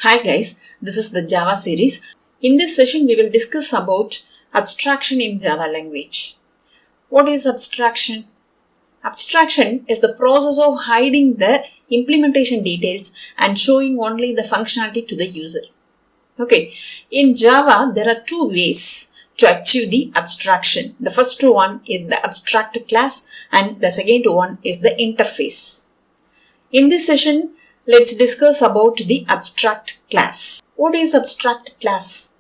Hi guys, this is the Java series. In this session, we will discuss about abstraction in Java language. What is abstraction? Abstraction is the process of hiding the implementation details and showing only the functionality to the user. Okay, in Java, there are two ways to achieve the abstraction. The first one is the abstract class and the second one is the interface. In this session, let's discuss about the abstract class. What is abstract class?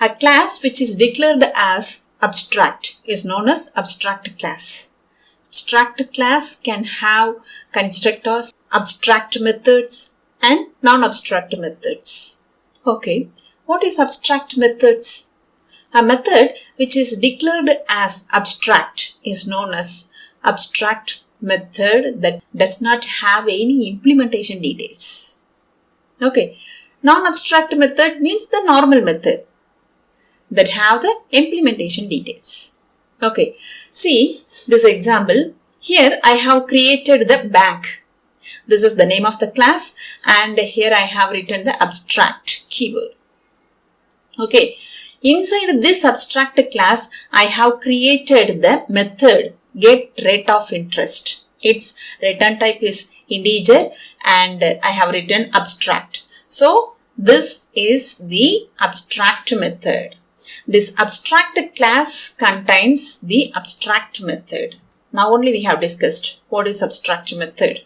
A class which is declared as abstract is known as abstract class. Abstract class can have constructors, abstract methods and non-abstract methods. Okay, what is abstract methods? A method which is declared as abstract is known as abstract method that does not have any implementation details. Okay, non-abstract method means the normal method that have the implementation details. Okay, see this example. Here I have created the bank. This is the name of the class and here I have written the abstract keyword. Okay, inside this abstract class I have created the method getRateOfInterest. Its return type is integer and I have written abstract. So this is the abstract method. This abstract class contains the abstract method. Now only we have discussed what is abstract method.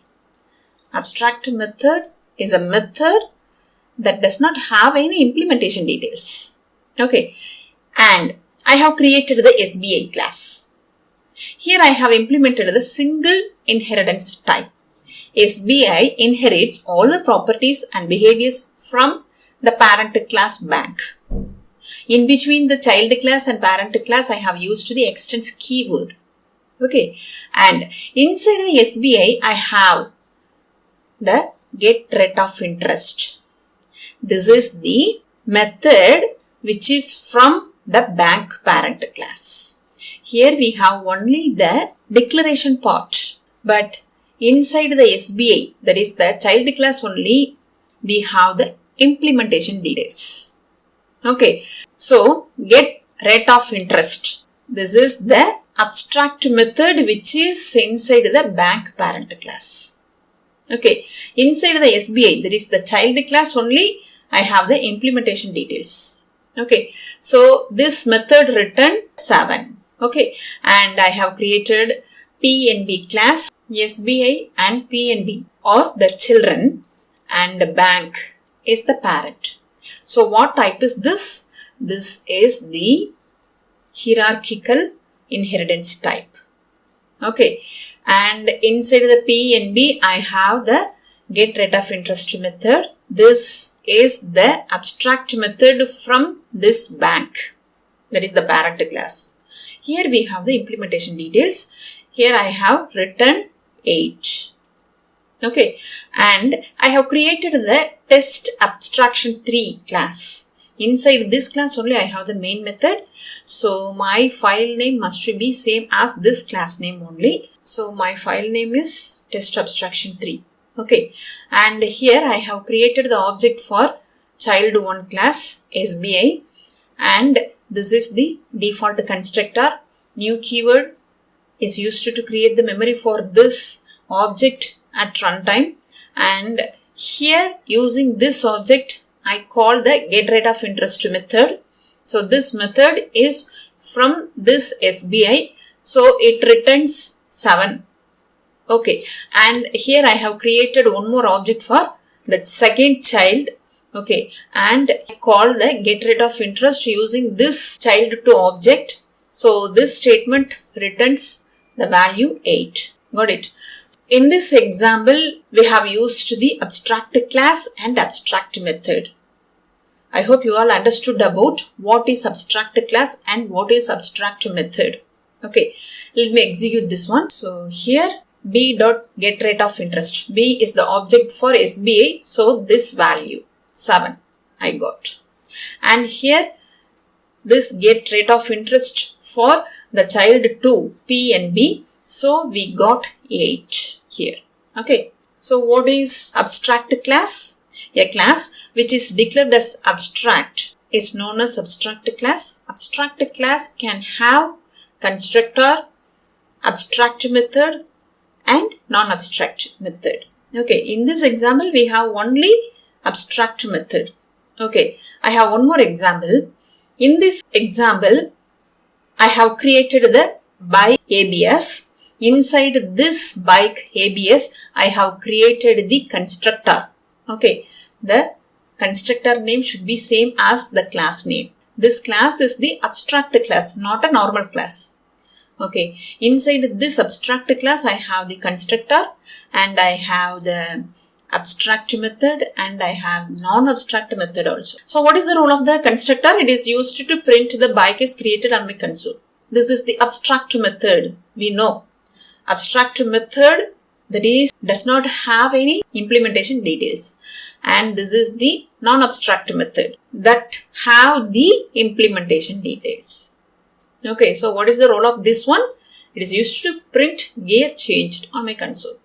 Abstract method is a method that does not have any implementation details. Okay, and I have created the SBI class. Here I have implemented the single inheritance type. SBI inherits all the properties and behaviors from the parent class bank. In between the child class and parent class, I have used the extends keyword. Okay, and inside the SBI, I have the getRateOfInterest. This is the method which is from the bank parent class. Here we have only the declaration part, but inside the SBI, that is the child class only, we have the implementation details. Okay, so getRateOfInterest. This is the abstract method which is inside the bank parent class. Okay, inside the SBI, that is the child class only, I have the implementation details. Okay, so this method return 7. Okay, and I have created PNB class. SBI and PNB are the children and the bank is the parent. So what type is this? This is the hierarchical inheritance type. Okay, and inside the PNB I have the getRateOfInterest method. This is the abstract method from this bank, that is the parent class. Here we have the implementation details. Here I have written 8. Okay, and I have created the test abstraction 3 class. Inside this class only I have the main method. So my file name must be same as this class name only. So my file name is test abstraction 3. Okay, and here I have created the object for child1 class SBI, and this is the default constructor. New keyword is used to create the memory for this object at runtime, and here using this object I call the getRateOfInterest method. So this method is from this SBI, so it returns 7. Okay, and here I have created one more object for the second child. Okay, and I call the getRateOfInterest using this child2 object. So this statement returns the value 8. Got it? In this example, we have used the abstract class and abstract method. I hope you all understood about what is abstract class and what is abstract method. Okay, let me execute this one. So here b.getRateOfInterest. B is the object for SBI. So this value 7 I got. And here this getRateOfInterest for the child 2 P and B. So we got 8 here. Okay. So what is abstract class? A class which is declared as abstract is known as abstract class. Abstract class can have constructor, abstract method and non-abstract method. Okay, in this example we have only abstract method. Okay, I have one more example. In this example, I have created the bike ABS. Inside this bike ABS, I have created the constructor. Okay, the constructor name should be same as the class name. This class is the abstract class, not a normal class. Okay, inside this abstract class, I have the constructor and I have the abstract method and I have non-abstract method also. So what is the role of the constructor? It is used to print the bike is created on my console. This is the abstract method. We know abstract method, that is, does not have any implementation details, and this is the non-abstract method that have the implementation details. Okay, so what is the role of this one? It is used to print gear changed on my console.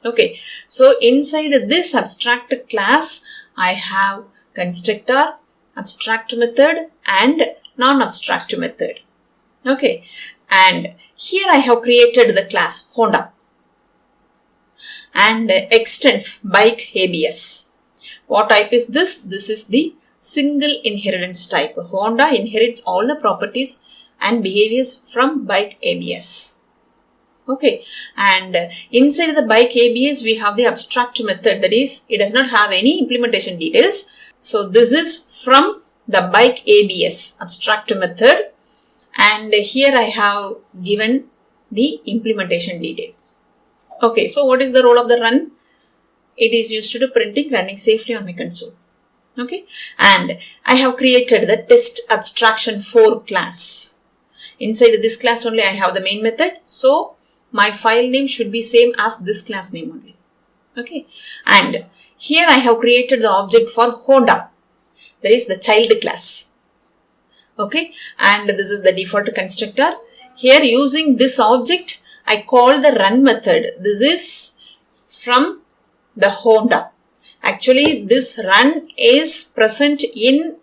Okay, so inside this abstract class, I have constructor, abstract method and non-abstract method. Okay, and here I have created the class Honda and extends bike ABS. What type is this? This is the single inheritance type. Honda inherits all the properties and behaviors from bike ABS. Okay, and inside the bike ABS we have the abstract method, that is, it does not have any implementation details. So this is from the bike ABS abstract method, and here I have given the implementation details. Okay, so what is the role of the run? It is used to printing running safely on my console. Okay, and I have created the test abstraction 4 class. Inside this class only I have the main method, so my file name should be same as this class name only. Okay, and here I have created the object for Honda, that is the child class. Okay, and this is the default constructor. Here using this object I call the run method. This is from the Honda. Actually this run is present in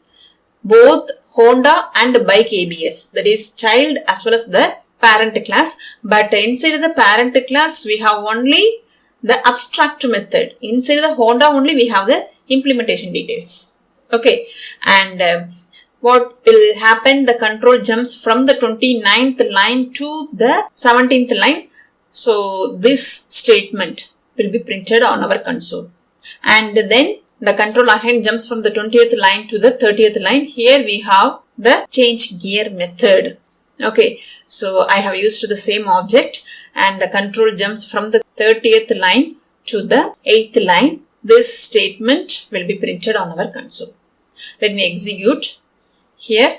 both Honda and bike ABS, that is child as well as the parent class, but inside the parent class we have only the abstract method. Inside the Honda only we have the implementation details. Okay, and what will happen? The control jumps from the 29th line to the 17th line. So this statement will be printed on our console, and then the control again jumps from the 20th line to the 30th line. Here we have the change gear method. Okay, so I have used the same object and the control jumps from the 30th line to the 8th line. This statement will be printed on our console. Let me execute. Here,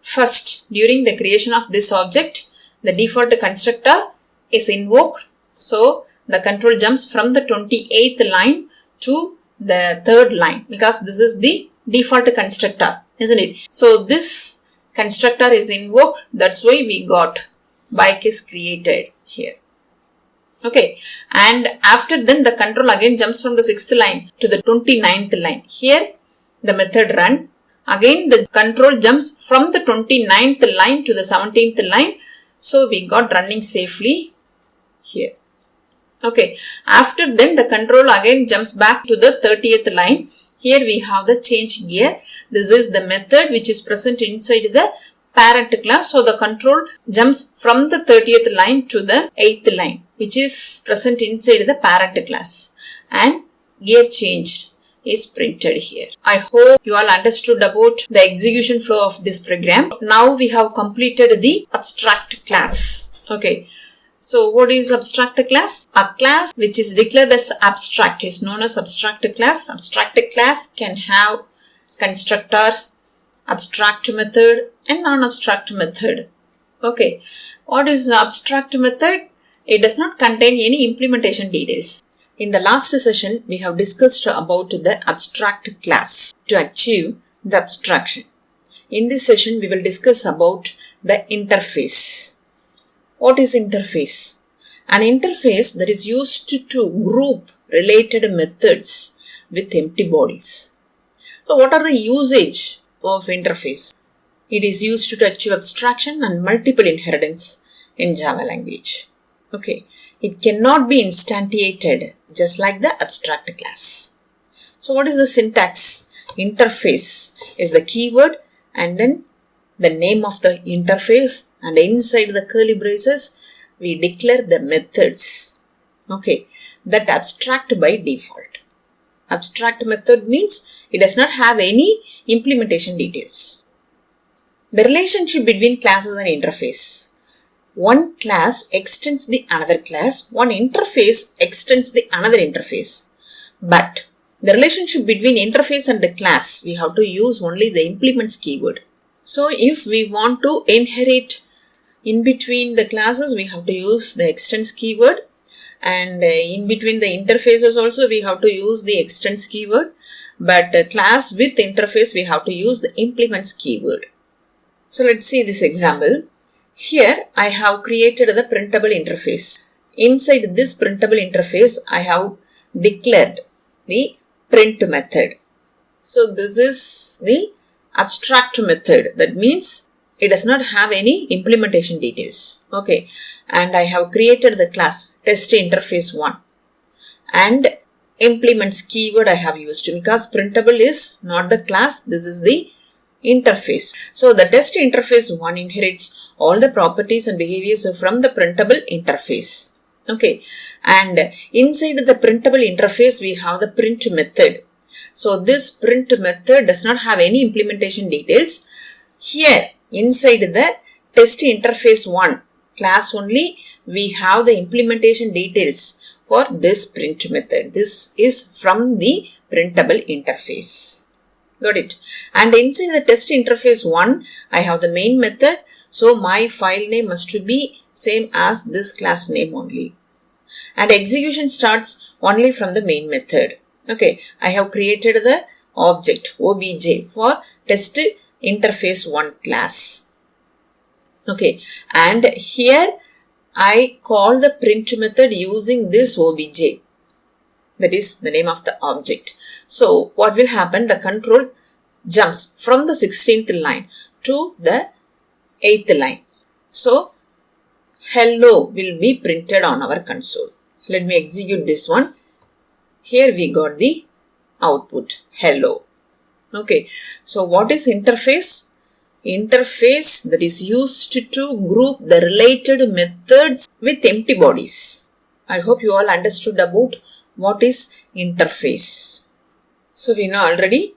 first, during the creation of this object, the default constructor is invoked. So the control jumps from the 28th line to the 3rd line because this is the default constructor, isn't it? So this constructor is invoked, that's why we got bike is created here. Okay, and after then the control again jumps from the 6th line to the 29th line. Here the method run, again the control jumps from the 29th line to the 17th line. So we got running safely here. Okay, after then the control again jumps back to the 30th line. Here we have the change gear. This is the method which is present inside the parent class. So the control jumps from the 30th line to the 8th line, which is present inside the parent class, and gear changed is printed here. I hope you all understood about the execution flow of this program. Now we have completed the abstract class. Okay. So what is abstract class? A class which is declared as abstract is known as abstract class. Abstract class can have constructors, abstract method and non-abstract method. Okay. What is abstract method? It does not contain any implementation details. In the last session, we have discussed about the abstract class to achieve the abstraction. In this session, we will discuss about the interface. What is interface? An interface that is used to group related methods with empty bodies. So what are the usage of interface? It is used to achieve abstraction and multiple inheritance in Java language. Okay, it cannot be instantiated just like the abstract class. So what is the syntax? Interface is the keyword and then the name of the interface, and inside the curly braces we declare the methods. Okay, that abstract by default. Abstract method means it does not have any implementation details. The relationship between classes and interface. One class extends the another class, one interface extends the another interface. But the relationship between interface and the class, we have to use only the implements keyword. So if we want to inherit in between the classes, we have to use the extends keyword, and in between the interfaces also we have to use the extends keyword, but class with interface we have to use the implements keyword. So let's see this example. Here I have created the printable interface. Inside this printable interface I have declared the print method. So this is the abstract method. That means it does not have any implementation details. Okay, and I have created the class test interface 1 and implements keyword I have used because printable is not the class, this is the interface. So the test interface 1 inherits all the properties and behaviors from the printable interface. Okay, and inside the printable interface we have the print method. So this print method does not have any implementation details. Here inside the test interface 1 class only we have the implementation details for this print method. This is from the printable interface. Got it? And inside the test interface 1 I have the main method. So my file name must be same as this class name only. And execution starts only from the main method. Okay, I have created the object obj for test interface 1 class. Okay, and here I call the print method using this obj. That is the name of the object. So what will happen? The control jumps from the 16th line to the 8th line. So hello will be printed on our console. Let me execute this one. Here we got the output hello. Okay, so what is interface? Interface that is used to group the related methods with empty bodies. I hope you all understood about what is interface. So we know already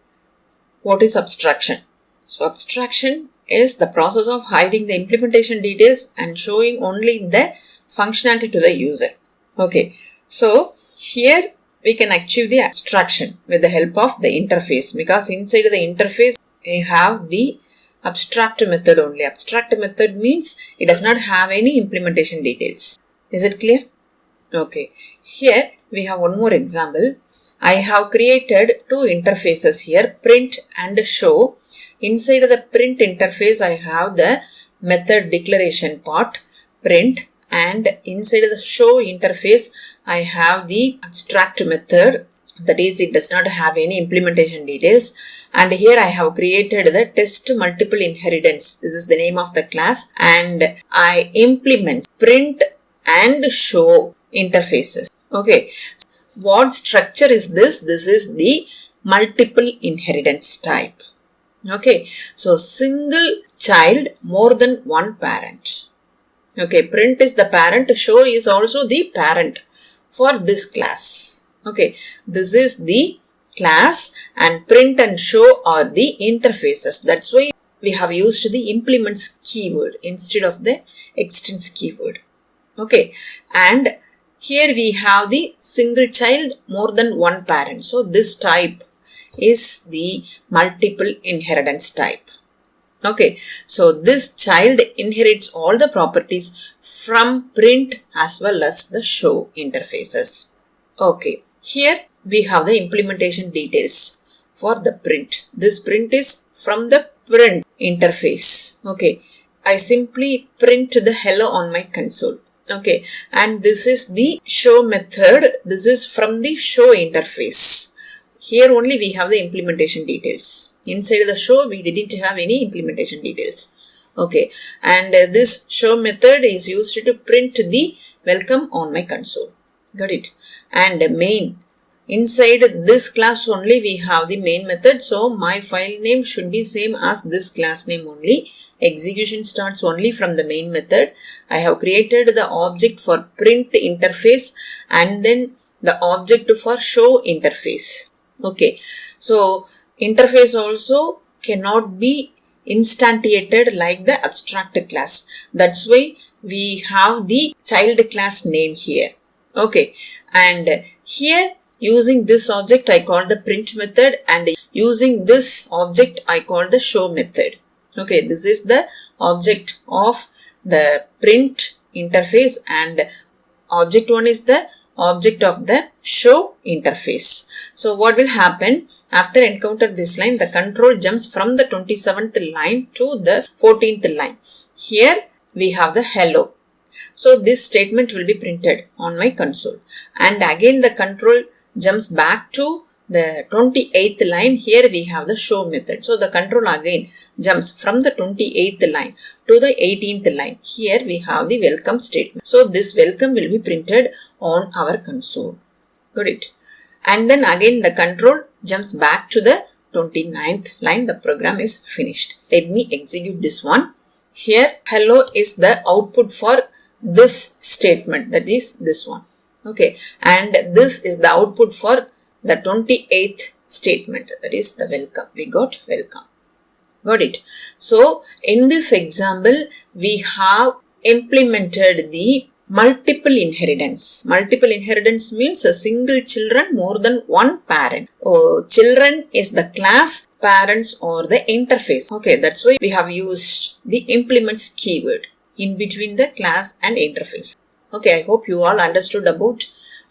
what is abstraction. So abstraction is the process of hiding the implementation details and showing only the functionality to the user. Okay, so here we can achieve the abstraction with the help of the interface, because inside the interface we have the abstract method only. Abstract method means it does not have any implementation details. Is it clear? Okay, here we have one more example. I have created two interfaces here, print and show. Inside the print interface I have the method declaration part, print, and inside the show interface I have the abstract method, that is it does not have any implementation details. And here I have created the test multiple inheritance. This is the name of the class, and I implement print and show interfaces. Okay, what structure is this? This is the multiple inheritance type. Okay, so single child, more than one parent. Okay, print is the parent, show is also the parent for this class. Okay, this is the class and print and show are the interfaces. That's why we have used the implements keyword instead of the extends keyword. Okay, and here we have the single child, more than one parent. So this type is the multiple inheritance type. Okay, so this child inherits all the properties from print as well as the show interfaces. Okay, here we have the implementation details for the print. This print is from the print interface. Okay, I simply print the hello on my console. Okay, and this is the show method. This is from the show interface. Here only we have the implementation details. Inside the show we didn't have any implementation details. Okay, and this show method is used to print the welcome on my console. Got it? And main. Inside this class only we have the main method. So my file name should be same as this class name only. Execution starts only from the main method. I have created the object for print interface and then the object for show interface. Okay, so interface also cannot be instantiated like the abstract class. That's why we have the child class name here. Okay, and here using this object I call the print method, and using this object I call the show method. Okay, this is the object of the print interface and object 1 is the object of the show interface. So what will happen after encounter this line, the control jumps from the 27th line to the 14th line. Here we have the hello. So this statement will be printed on my console, and again the control jumps back to the 28th line. Here we have the show method. So the control again jumps from the 28th line to the 18th line. Here we have the welcome statement. So this welcome will be printed on our console. Got it? And then again the control jumps back to the 29th line. The program is finished. Let me execute this one. Here hello is the output for this statement, that is this one. Okay, and this is the output for the 28th statement, that is the welcome. We got welcome. Got it? So in this example we have implemented the multiple inheritance. Multiple inheritance means a single children more than one parent. Children is the class, parents or the interface. Okay, that's why we have used the implements keyword in between the class and interface. Okay, I hope you all understood about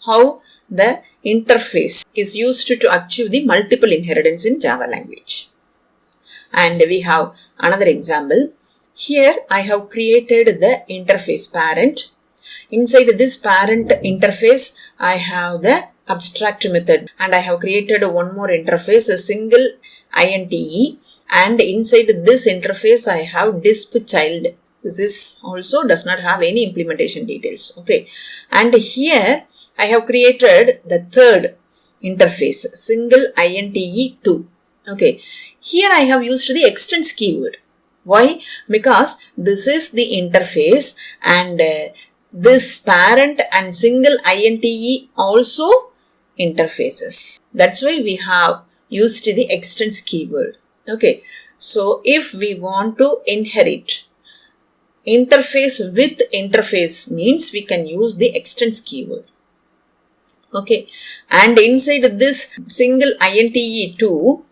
how the interface is used to achieve the multiple inheritance in Java language. And we have another example. Here I have created the interface parent. Inside this parent interface I have the abstract method, and I have created one more interface, a single INTE, and inside this interface I have disp child. This also does not have any implementation details. Okay, and here I have created the third interface, single INTE2. Okay, here I have used the extends keyword. Why? Because this is the interface and this parent and single INTE also interfaces. That's why we have used the extends keyword. Okay, so if we want to inherit interface with interface means we can use the extends keyword. Okay, and inside this single INTE2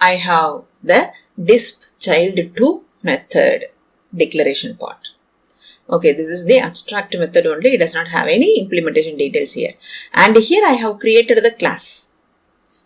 I have the disp child2 method declaration part. Okay, this is the abstract method only. It does not have any implementation details here. And here I have created the class.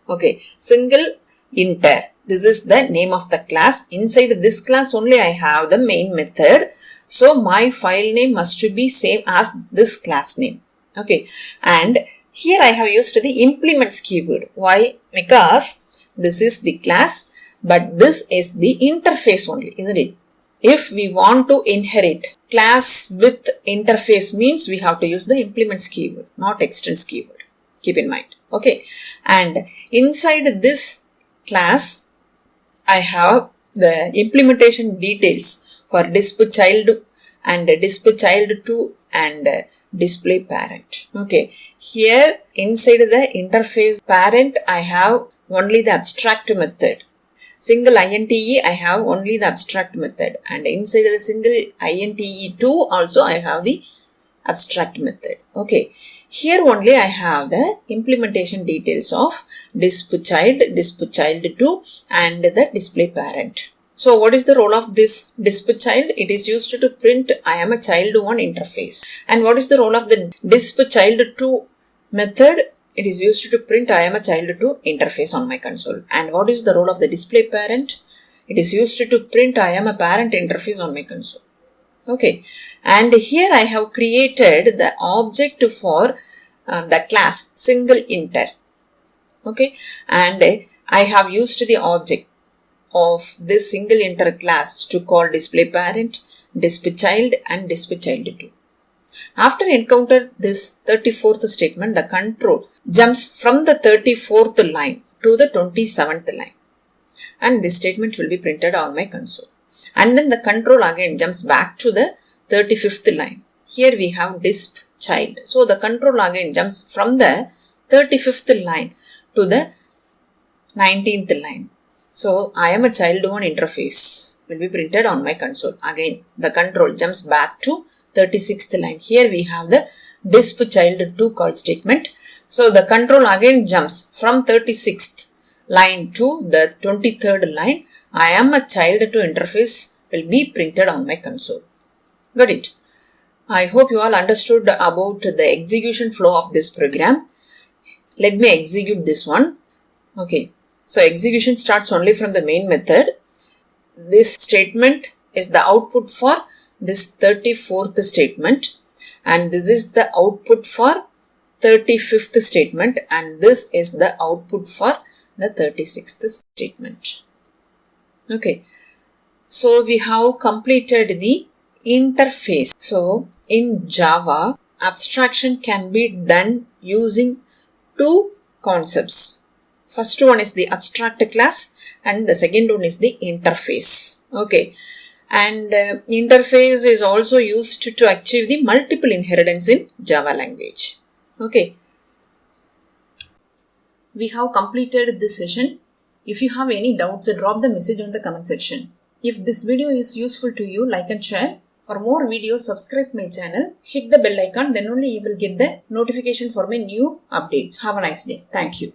Okay, single inter. This is the name of the class. Inside this class only I have the main method. So my file name must be same as this class name. Okay, and here I have used the implements keyword. Why? Because this is the class, but this is the interface only, isn't it? If we want to inherit class with interface means we have to use the implements keyword, not extends keyword. Keep in mind. Okay, and inside this class I have the implementation details for disp child and disp child2 and display parent. Okay, here inside the interface parent I have only the abstract method. Single INTE I have only the abstract method, and inside the single INTE2 also I have the abstract method. Okay, here only I have the implementation details of disp child2 and the display parent. So what is the role of this disp child? It is used to print I am a child1 interface. And what is the role of the disp child2 method? It is used to print I am a child2 interface on my console. And what is the role of the display parent? It is used to print I am a parent interface on my console. Okay, and here I have created the object for the class single inter. Okay, and I have used the object of this single enter class to call display parent, display child and display child 2. After encounter this 34th statement, the control jumps from the 34th line to the 27th line, and this statement will be printed on my console. And then the control again jumps back to the 35th line. Here we have disp child. So the control again jumps from the 35th line to the 19th line. So I am a child 1 interface will be printed on my console. Again the control jumps back to 36th line. Here we have the disp child 2 call statement. So the control again jumps from 36th line to the 23rd line. I am a child 2 interface will be printed on my console. Got it? I hope you all understood about the execution flow of this program. Let me execute this one. Okay. So execution starts only from the main method. This statement is the output for this 34th statement, and this is the output for 35th statement, and this is the output for the 36th statement. Okay. So we have completed the interface. So in Java, abstraction can be done using two concepts. First one is the abstract class and the second one is the interface. Okay. And interface is also used to achieve the multiple inheritance in Java language. Okay. We have completed this session. If you have any doubts, drop the message on the comment section. If this video is useful to you, like and share. For more videos, subscribe my channel. Hit the bell icon, then only you will get the notification for my new updates. Have a nice day. Thank you.